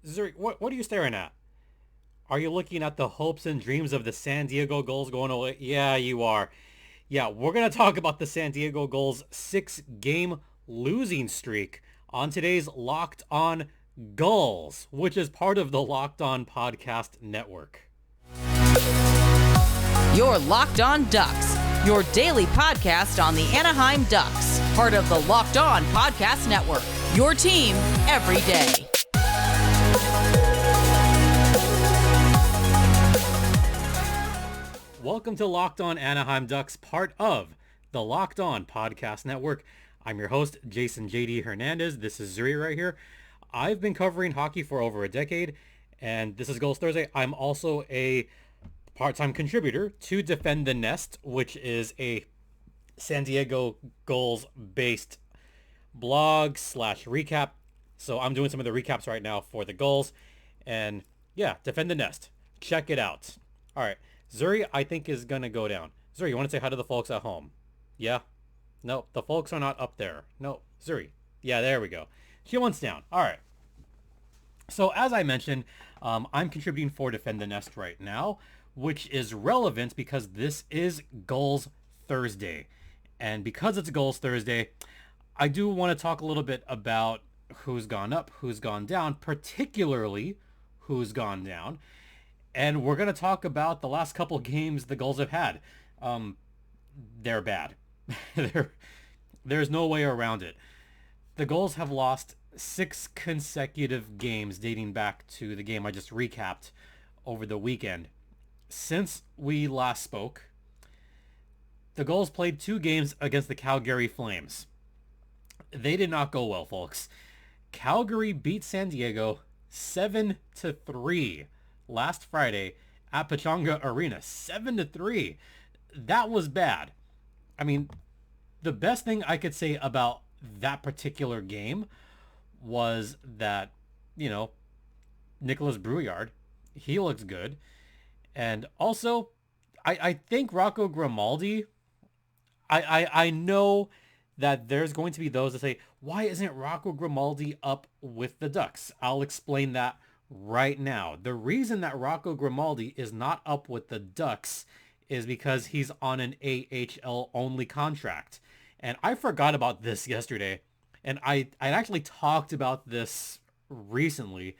Zuri, what are you staring at? Are you looking at the hopes and dreams of the San Diego Gulls going away? Yeah, you are. Yeah, we're going to talk about the San Diego Gulls' 6-game losing streak on today's Locked On Gulls, which is part of the Locked On Podcast Network. Your Locked On Ducks, your daily podcast on the Anaheim Ducks, part of the Locked On Podcast Network, your team every day. Welcome to Locked On Anaheim Ducks, part of the Locked On Podcast Network. I'm your host, Jason JD Hernandez. This is Zuri right here. I've been covering hockey for over a decade, and this is Gulls Thursday. I'm also a part-time contributor to Defend the Nest, which is a San Diego Gulls-based blog / recap. So I'm doing some of the recaps right now for the Gulls. And yeah, Defend the Nest. Check it out. All right. Zuri, I think, is going to go down. Zuri, you want to say hi to the folks at home? Yeah? No, the folks are not up there. No, Zuri. Yeah, there we go. She wants down. All right. So as I mentioned, I'm contributing for Defend the Nest right now, which is relevant because this is Gulls Thursday. And because it's Gulls Thursday, I do want to talk a little bit about who's gone up, who's gone down, particularly who's gone down. And we're going to talk about the last couple games the Gulls have had. They're bad. There's no way around it. The Gulls have lost 6 consecutive games dating back to the game I just recapped over the weekend. Since we last spoke, the Gulls played 2 games against the Calgary Flames. They did not go well, folks. Calgary beat San Diego 7-3. Last Friday at Pechanga Arena, 7-3. That was bad. I mean, the best thing I could say about that particular game was that, Nicholas Brouillard, he looks good. And also, I think Rocco Grimaldi, I know that there's going to be those that say, why isn't Rocco Grimaldi up with the Ducks? I'll explain that right now. The reason that Rocco Grimaldi is not up with the Ducks is because he's on an AHL only contract. And I forgot about this yesterday. And I actually talked about this recently.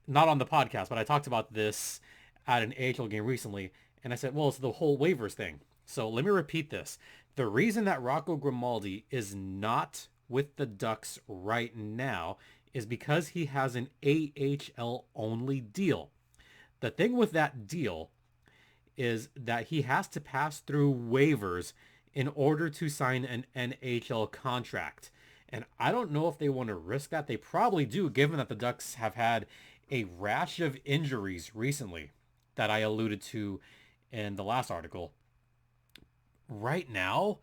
Not on the podcast, but I talked about this at an AHL game recently. And I said, well, it's the whole waivers thing. So let me repeat this. The reason that Rocco Grimaldi is not with the Ducks right now is because he has an AHL only deal. The thing with that deal is that he has to pass through waivers in order to sign an NHL contract. And I don't know if they want to risk that. They probably do, given that the Ducks have had a rash of injuries recently that I alluded to in the last article. Right now,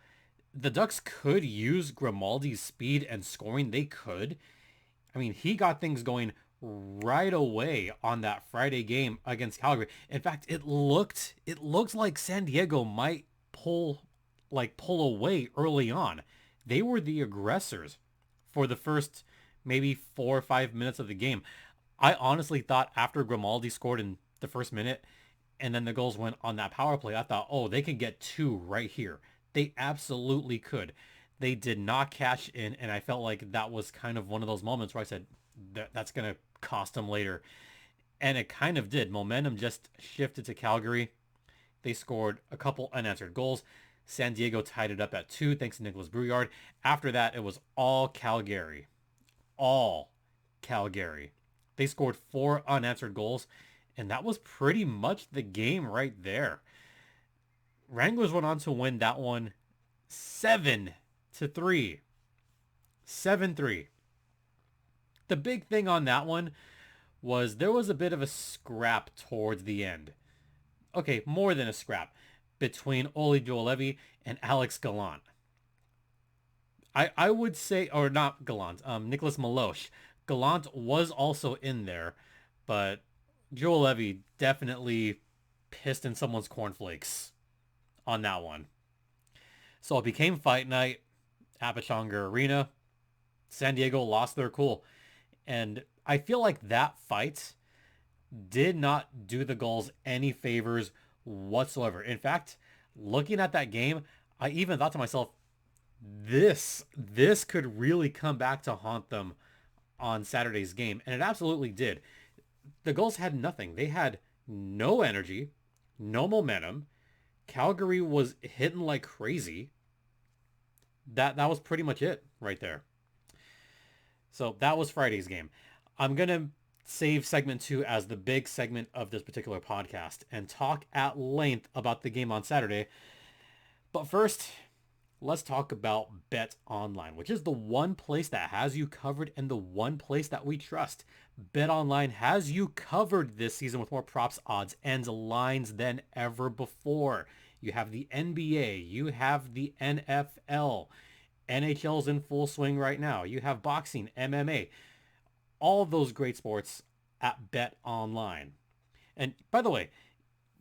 the Ducks could use Grimaldi's speed and scoring. They could. I mean, he got things going right away on that Friday game against Calgary. In fact, it looked like San Diego might pull away early on. They were the aggressors for the first maybe 4 or 5 minutes of the game. I honestly thought after Grimaldi scored in the first minute and then the Gulls went on that power play, I thought, oh, they can get 2 right here. They absolutely could. They did not cash in, and I felt like that was kind of one of those moments where I said, that's going to cost them later. And it kind of did. Momentum just shifted to Calgary. They scored a couple unanswered goals. San Diego tied it up at 2 thanks to Nicholas Brouillard. After that, it was all Calgary. All Calgary. They scored 4 unanswered goals, and that was pretty much the game right there. Wranglers went on to win that one 7-3. 7-3. The big thing on that one was there was a bit of a scrap towards the end. Okay, more than a scrap between Olli Juolevi and Alex Gallant. I would say, or not Gallant, Nicholas Milosh. Gallant was also in there, but Juolevi definitely pissed in someone's cornflakes on that one. So it became fight night at Pechanga Arena. San Diego lost their cool. And I feel like that fight did not do the Gulls any favors whatsoever. In fact, looking at that game, I even thought to myself, this could really come back to haunt them on Saturday's game. And it absolutely did. The Gulls had nothing. They had no energy, no momentum. Calgary was hitting like crazy. That was pretty much it right there. So that was Friday's game. I'm going to save segment 2 as the big segment of this particular podcast and talk at length about the game on Saturday. But first, let's talk about Bet Online, which is the one place that has you covered and the one place that we trust. Bet Online has you covered this season with more props, odds, and lines than ever before. You have the NBA, you have the NFL, NHL's in full swing right now. You have boxing, MMA, all of those great sports at Bet Online. And by the way,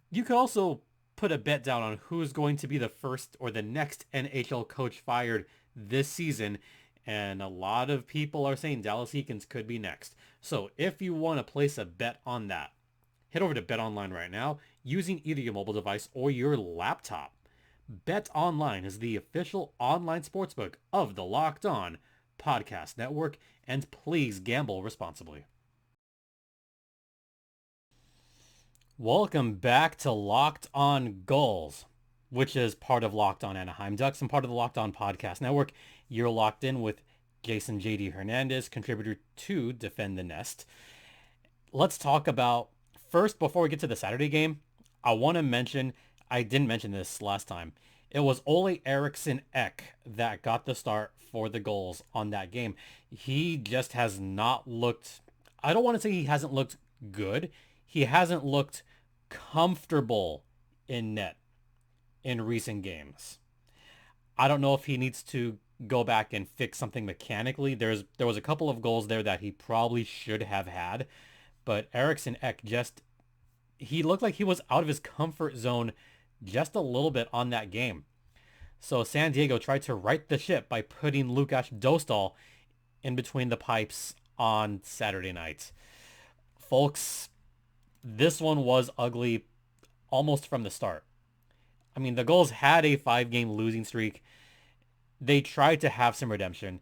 you could also put a bet down on who's going to be the first or the next NHL coach fired this season. And a lot of people are saying Dallas Eakins could be next. So if you want to place a bet on that, head over to Bet Online right now using either your mobile device or your laptop. Bet Online is the official online sportsbook of the Locked On Podcast Network, and please gamble responsibly. Welcome back to Locked On Gulls, which is part of Locked On Anaheim Ducks and part of the Locked On Podcast Network. You're locked in with Jason J.D. Hernandez, contributor to Defend the Nest. Let's talk about, first, before we get to the Saturday game, I want to mention, I didn't mention this last time, it was Ole Eriksson Ek that got the start for the Gulls on that game. He just has not looked, I don't want to say he hasn't looked good. He hasn't looked comfortable in net in recent games. I don't know if he needs to go back and fix something mechanically. There was a couple of goals there that he probably should have had, but Eriksson Ek he looked like he was out of his comfort zone just a little bit on that game. So San Diego tried to right the ship by putting Lukáš Dostal in between the pipes on Saturday night. Folks, this one was ugly almost from the start. I mean, the Gulls had a 5-game losing streak. They tried to have some redemption.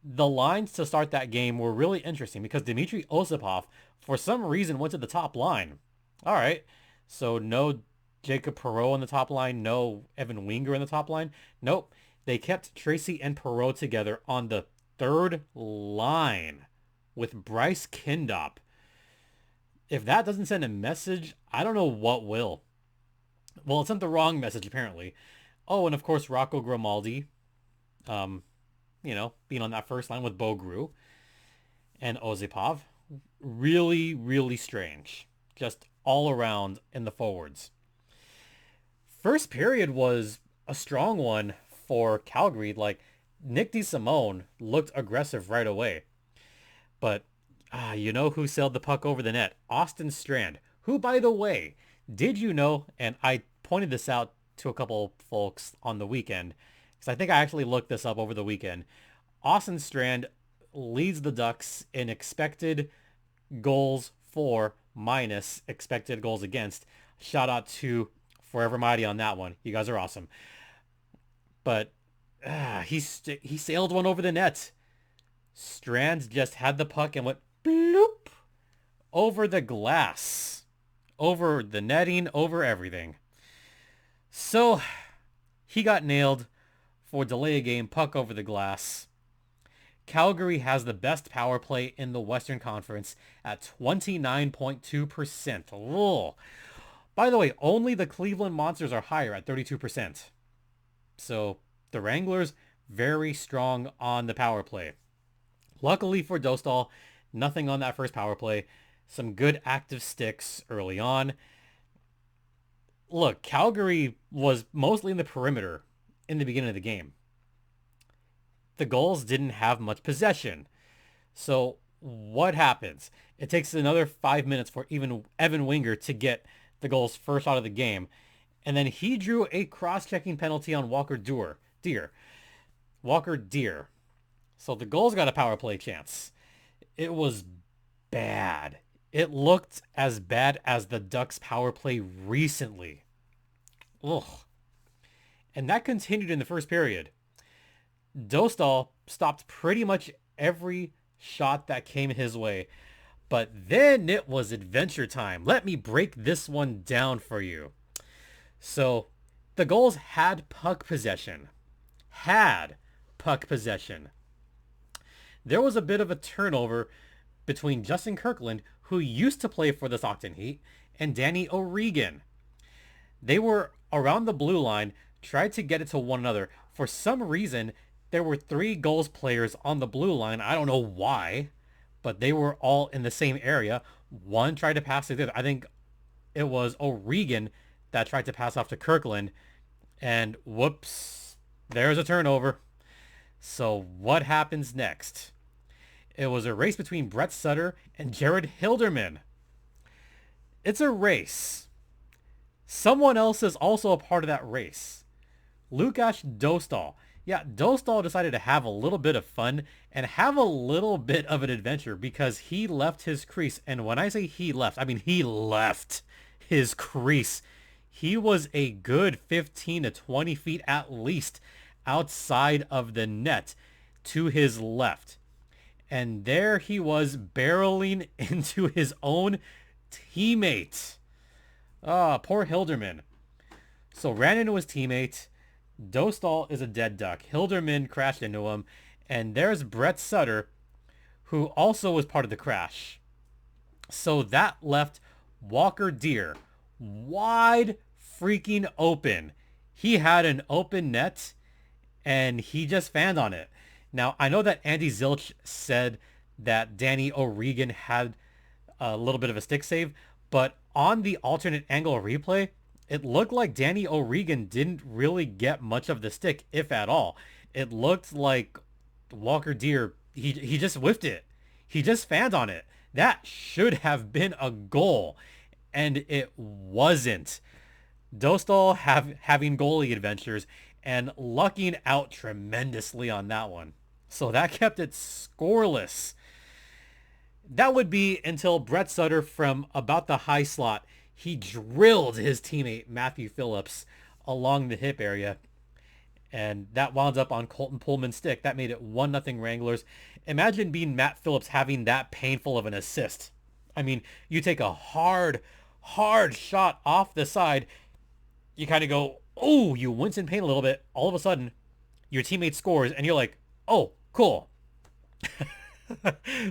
The lines to start that game were really interesting because Dmitry Osipov, for some reason, went to the top line. All right, so no Jacob Perreault on the top line, no Evan Winger on the top line. Nope, they kept Tracy and Perreault together on the third line with Bryce Kindop. If that doesn't send a message, I don't know what will. Well, it sent the wrong message, apparently. Oh, and of course, Rocco Grimaldi, being on that first line with Bogru and Osipov. Really, really strange. Just all around in the forwards. First period was a strong one for Calgary. Like, Nick DeSimone looked aggressive right away. But you know who sailed the puck over the net? Austin Strand, who, by the way, did you know, and I pointed this out to a couple folks on the weekend, because I think I actually looked this up over the weekend. Austin Strand leads the Ducks in expected goals for minus expected goals against. Shout out to Forever Mighty on that one. You guys are awesome. But he sailed one over the net. Strand just had the puck and went bloop over the glass, over the netting, over everything. So he got nailed for delay a game, puck over the glass. Calgary has the best power play in the Western Conference at 29.2%. Oh. By the way, only the Cleveland Monsters are higher at 32%. So the Wranglers, very strong on the power play. Luckily for Dostal, nothing on that first power play. Some good active sticks early on. Look, Calgary was mostly in the perimeter in the beginning of the game. The Gulls didn't have much possession. So what happens? It takes another 5 minutes for even Evan Winger to get the Gulls first out of the game. And then he drew a cross-checking penalty on Walker Deer. So the Gulls got a power play chance. It was bad. It looked as bad as the Ducks power play recently. Ugh. And that continued in the first period. Dostal stopped pretty much every shot that came his way. But then it was adventure time. Let me break this one down for you. So the Gulls had puck possession. There was a bit of a turnover between Justin Kirkland, who used to play for the Stockton Heat, and Danny O'Regan. They were around the blue line, tried to get it to one another. For some reason, there were 3 Gulls players on the blue line. I don't know why, but they were all in the same area. One tried to pass to the other. I think it was O'Regan that tried to pass off to Kirkland, and whoops, there's a turnover. So what happens next? It was a race between Brett Sutter and Jared Hilderman. It's a race. Someone else is also a part of that race. Lukáš Dostal. Yeah, Dostal decided to have a little bit of fun and have a little bit of an adventure because he left his crease. And when I say he left, I mean he left his crease. He was a good 15 to 20 feet at least outside of the net to his left. And there he was barreling into his own teammate. Poor Hilderman. So ran into his teammate. Dostal is a dead duck. Hilderman crashed into him. And there's Brett Sutter, who also was part of the crash. So that left Walker Deer wide freaking open. He had an open net, and he just fanned on it. Now, I know that Andy Zilch said that Danny O'Regan had a little bit of a stick save, but on the alternate angle replay, it looked like Danny O'Regan didn't really get much of the stick, if at all. It looked like Walker Deer, he just whiffed it. He just fanned on it. That should have been a goal, and it wasn't. Dostal having goalie adventures and lucking out tremendously on that one. So that kept it scoreless. That would be until Brett Sutter from about the high slot, he drilled his teammate Matthew Phillips along the hip area. And that wound up on Colton Pullman's stick. That made it 1-0 Wranglers. Imagine being Matt Phillips having that painful of an assist. I mean, you take a hard shot off the side. You kind of go, oh, you wince in pain a little bit. All of a sudden, your teammate scores, and you're like, oh, cool.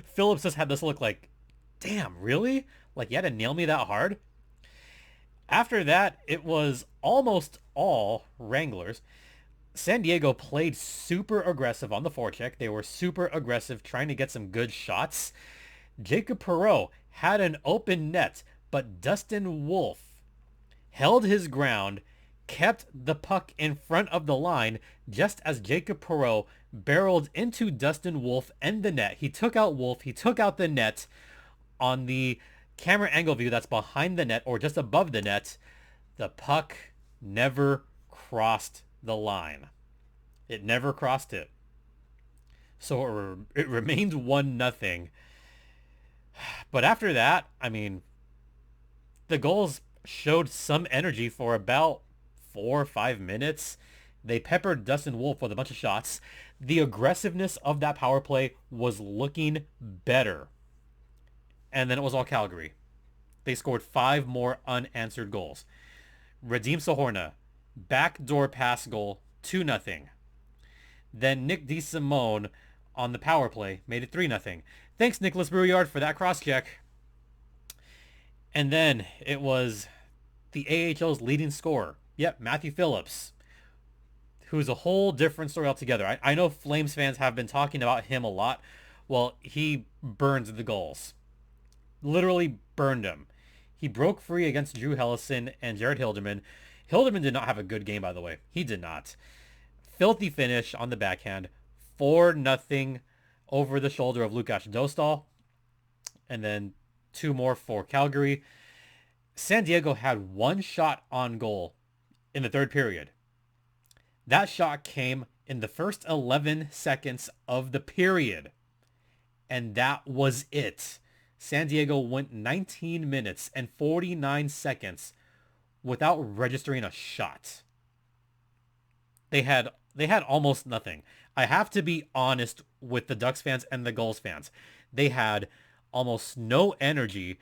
Phillips just had this look like, damn, really? Like, you had to nail me that hard? After that, it was almost all Wranglers. San Diego played super aggressive on the forecheck. They were super aggressive, trying to get some good shots. Jacob Perreault had an open net, but Dustin Wolf held his ground, kept the puck in front of the line just as Jacob Perreault barreled into Dustin Wolf and the net. He took out Wolf. He took out the net. On the camera angle view that's behind the net or just above the net, the puck never crossed the line. It never crossed it. So it remained 1-0. But after that, I mean, the Gulls showed some energy for about 4 or 5 minutes. They peppered Dustin Wolf with a bunch of shots. The aggressiveness of that power play was looking better. And then it was all Calgary. They scored 5 more unanswered goals. Radim Sahorna, backdoor pass goal, 2-0. Then Nick DeSimone on the power play made it 3-0. Thanks, Nicholas Brouillard, for that cross-check. And then it was the AHL's leading scorer. Yep, Matthew Phillips, who's a whole different story altogether. I know Flames fans have been talking about him a lot. Well, he burns the Gulls. Literally burned him. He broke free against Drew Hellison and Jared Hilderman. Hilderman did not have a good game, by the way. He did not. Filthy finish on the backhand. 4-0 over the shoulder of Lukáš Dostal. And then 2 more for Calgary. San Diego had 1 shot on goal in the third period. That shot came in the first 11 seconds of the period. and that was it. San Diego went 19 minutes and 49 seconds without registering a shot. They had almost nothing. I have to be honest with the Ducks fans and the Gulls fans. They had almost no energy.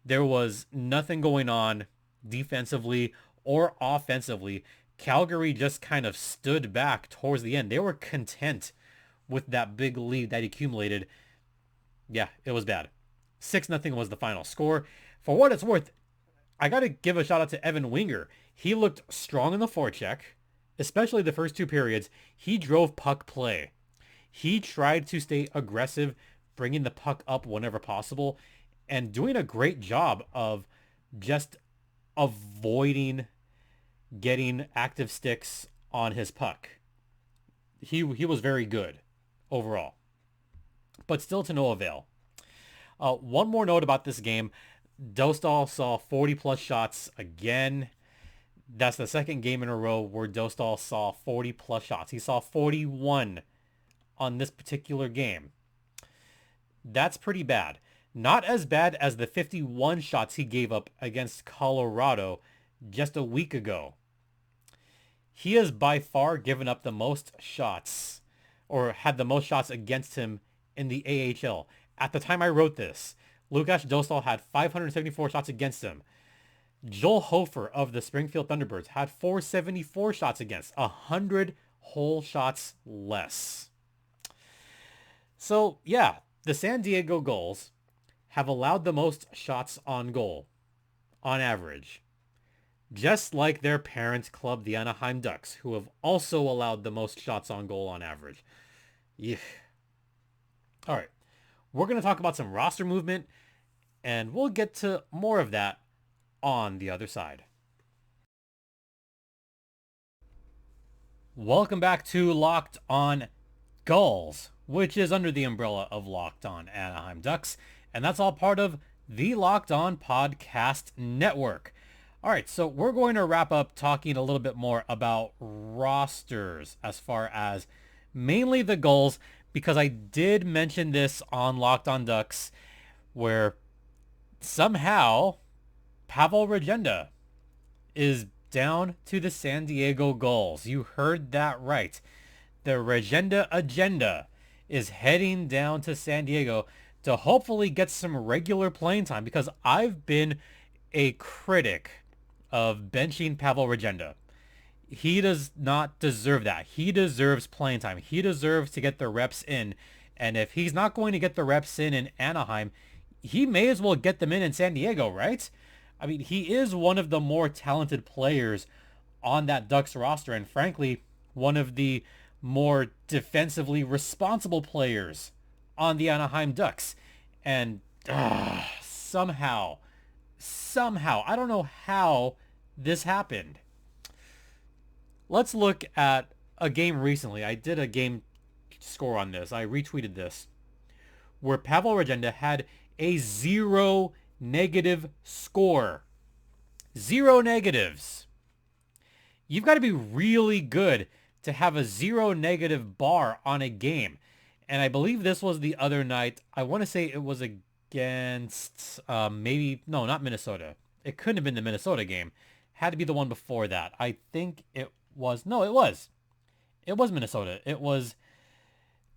There was nothing going on defensively or offensively. Calgary just kind of stood back towards the end. They were content with that big lead that accumulated. Yeah, it was bad. 6-0 was the final score. For what it's worth, I got to give a shout out to Evan Winger. He looked strong in the forecheck, especially the first two periods. He drove puck play. He tried to stay aggressive, bringing the puck up whenever possible, and doing a great job of just avoiding getting active sticks on his puck. He was very good overall, but still to no avail. One more note about this game. Dostal saw 40 plus shots again. That's the second game in a row where Dostal saw 40 plus shots. He saw 41 on this particular game. That's pretty bad. Not as bad as the 51 shots he gave up against Colorado just a week ago. He has by far given up the most shots, or had the most shots against him in the AHL. At the time I wrote this, Lukáš Dostal had 574 shots against him. Joel Hofer of the Springfield Thunderbirds had 474 shots against, 100 whole shots less. So yeah, the San Diego Gulls have allowed the most shots on goal on average, just like their parent club, the Anaheim Ducks, who have also allowed the most shots on goal on average. Yeah. All right. We're going to talk about some roster movement, and we'll get to more of that on the other side. Welcome back to Locked On Gulls, which is under the umbrella of Locked On Anaheim Ducks, and that's all part of the Locked On Podcast Network. All right, so we're going to wrap up talking a little bit more about rosters as far as mainly the Gulls, because I did mention this on Locked On Ducks, where somehow Pavel Regenda is down to the San Diego Gulls. You heard that right. The Regenda agenda is heading down to San Diego to hopefully get some regular playing time, because I've been a critic of benching Pavel Regenda. He does not deserve that. He deserves playing time. He deserves to get the reps in. And if he's not going to get the reps in Anaheim, he may as well get them in San Diego, right? I mean, he is one of the more talented players on that Ducks roster, and frankly, one of the more defensively responsible players on the Anaheim Ducks. And somehow, I don't know how this happened. Let's look at a game recently. I did a game score on this. I retweeted this, where Pavel Regenda had a 0 negative score. 0 negatives. You've got to be really good to have a 0 negative bar on a game. And I believe this was the other night. I want to say it was against not Minnesota. It couldn't have been the Minnesota game. Had to be the one before that. I think it was Minnesota. It was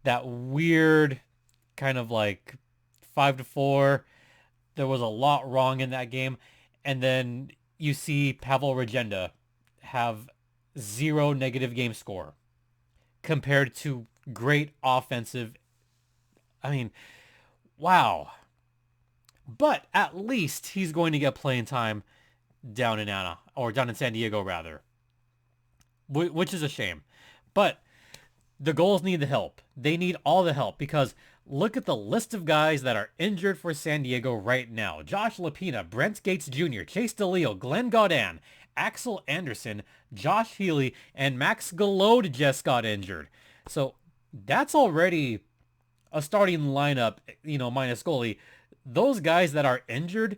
that weird kind of like 5-4. There was a lot wrong in that game. And then you see Pavel Regenda have 0 negative game score compared to great offensive. I mean, wow. But at least he's going to get playing time down in San Diego rather, which is a shame. But the Gulls need the help. They need all the help, because look at the list of guys that are injured for San Diego right now. Josh Lapina, Brent Gates Jr., Chase DeLeo, Glenn Gaudin, Axel Anderson, Josh Healy, and Max Galode just got injured. So that's already a starting lineup, minus goalie. Those guys that are injured,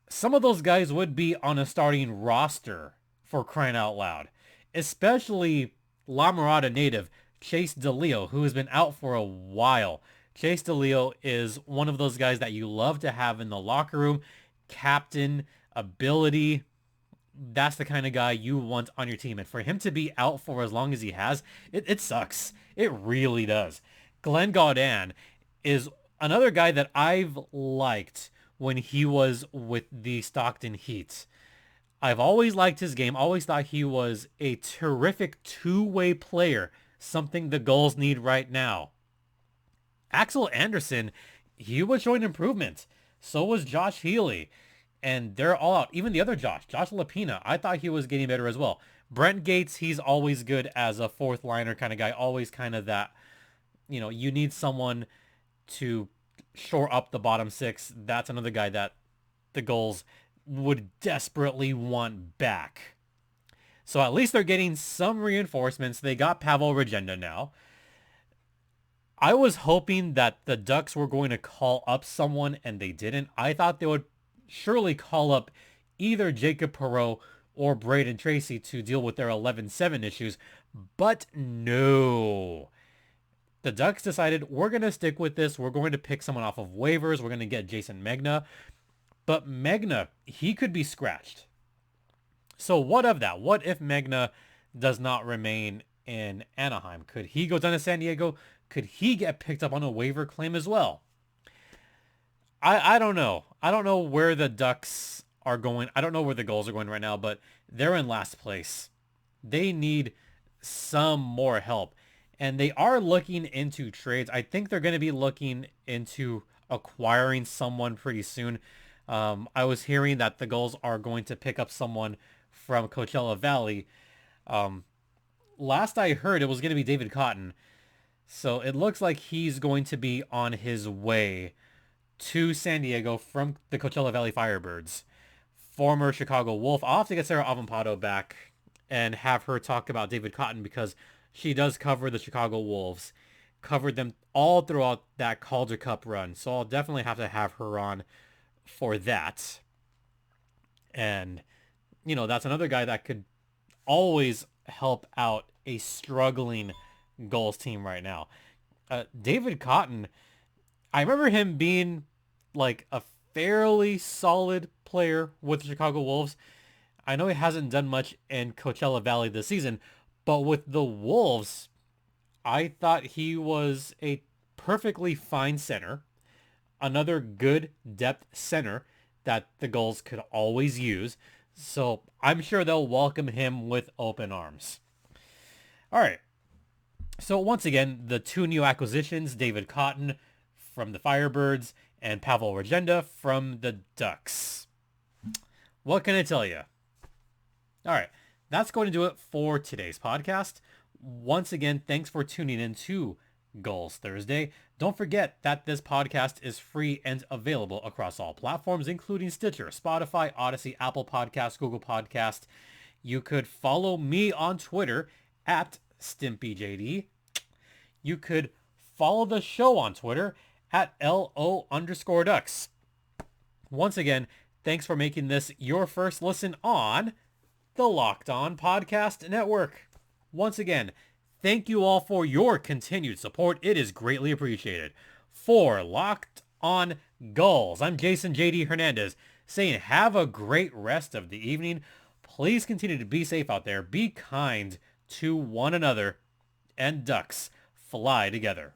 some of those guys would be on a starting roster, for crying out loud. Especially La Mirada native Chase DeLeo, who has been out for a while. Chase DeLeo is one of those guys that you love to have in the locker room. Captain, ability. That's the kind of guy you want on your team. And for him to be out for as long as he has, it sucks. It really does. Glenn Gaudin is another guy that I've liked when he was with the Stockton Heat. I've always liked his game, always thought he was a terrific two-way player, something the Gulls need right now. Axel Anderson, he was showing improvement. So was Josh Healy. And they're all out. Even the other Josh Lapina, I thought he was getting better as well. Brent Gates, he's always good as a fourth liner kind of guy. Always kind of that, you need someone to shore up the bottom six. That's another guy that the Gulls would desperately want back. So at least they're getting some reinforcements. They got Pavel Regenda now. I was hoping that the Ducks were going to call up someone, and they didn't. I thought they would surely call up either Jacob Perreault or Braden Tracy to deal with their 11-7 issues, but no. The Ducks decided, we're going to stick with this. We're going to pick someone off of waivers. We're going to get Jason Megna. But Megna, he could be scratched. So what of that? What if Megna does not remain in Anaheim? Could he go down to San Diego? Could he get picked up on a waiver claim as well? I don't know. I don't know where the Ducks are going. I don't know where the Gulls are going right now, but they're in last place. They need some more help. And they are looking into trades. I think they're going to be looking into acquiring someone pretty soon. I was hearing that the Gulls are going to pick up someone from Coachella Valley. Last I heard, it was going to be David Cotton. So it looks like he's going to be on his way to San Diego from the Coachella Valley Firebirds. Former Chicago Wolf. I'll have to get Sarah Avampado back and have her talk about David Cotton because she does cover the Chicago Wolves. Covered them all throughout that Calder Cup run. So I'll definitely have to have her on for that. And, that's another guy that could always help out a struggling Gulls team right now. David Cotton, I remember him being like a fairly solid player with the Chicago Wolves. I know he hasn't done much in Coachella Valley this season, but with the Wolves, I thought he was a perfectly fine center. Another good depth center that the Gulls could always use. So I'm sure they'll welcome him with open arms. All right. So once again, the two new acquisitions, David Cotton from the Firebirds and Pavel Regenda from the Ducks. What can I tell you? All right. That's going to do it for today's podcast. Once again, thanks for tuning in to Gulls Thursday. Don't forget that this podcast is free and available across all platforms, including Stitcher, Spotify, Odyssey, Apple Podcasts, Google Podcast. You could follow me on Twitter at StimpyJD. You could follow the show on Twitter at LO_Ducks. Once again, thanks for making this your first listen on the Locked On Podcast Network. Once again, thank you all for your continued support. It is greatly appreciated. For Locked On Gulls, I'm Jason JD Hernandez saying have a great rest of the evening. Please continue to be safe out there. Be kind to one another. And Ducks fly together.